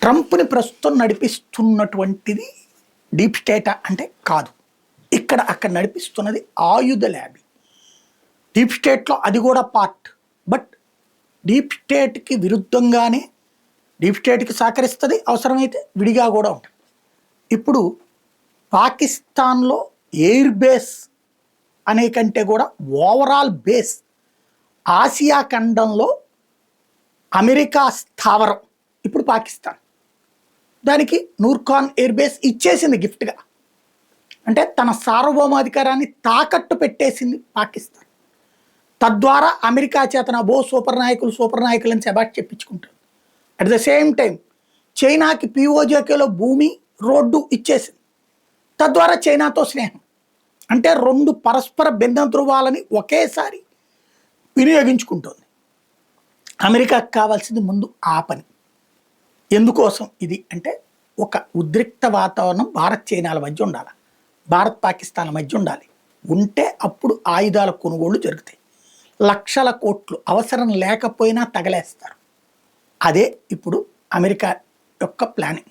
ట్రంప్ని ప్రస్తుతం నడిపిస్తున్నటువంటిది డీప్ స్టేటా అంటే కాదు. అక్కడ నడిపిస్తున్నది ఆయుధ ల్యాబ్. డీప్ స్టేట్లో అది కూడా పార్ట్. బట్ డీప్ స్టేట్కి విరుద్ధంగానే డీప్ స్టేట్కి సహకరిస్తుంది, అవసరమైతే విడిగా కూడా ఉంటుంది. ఇప్పుడు పాకిస్తాన్లో ఎయిర్ బేస్ అనే కంటే కూడా ఓవరాల్ బేస్ ఆసియా ఖండంలో అమెరికా స్థావరం ఇప్పుడు పాకిస్తాన్. దానికి నూర్ఖాన్ ఎయిర్ బేస్ ఇచ్చేసింది గిఫ్ట్గా. అంటే తన సార్వభౌమాధికారాన్ని తాకట్టు పెట్టేసింది పాకిస్తాన్. తద్వారా అమెరికా చేతన సూపర్ నాయకులు అని సెబాట్ చెప్పించుకుంటారు. అట్ ద సేమ్ టైం చైనాకి పిఓజేకేలో భూమి రోడ్డు ఇచ్చేసింది. తద్వారా చైనాతో స్నేహం. అంటే రెండు పరస్పర భిన్న ధృవాలని ఒకేసారి వినియోగించుకుంటుంది. అమెరికాకు కావాల్సింది ముందు ఆ పని. ఎందుకోసం ఇది అంటే ఒక ఉద్రిక్త వాతావరణం భారత్ చైనాల మధ్య ఉండాలి, భారత్ పాకిస్తాన్ల మధ్య ఉండాలి. ఉంటే అప్పుడు ఆయుధాల కొనుగోళ్లు జరుగుతాయి. లక్షల కోట్లు అవసరం లేకపోయినా తగలేస్తారు. అదే ఇప్పుడు అమెరికా యొక్క ప్లానింగ్.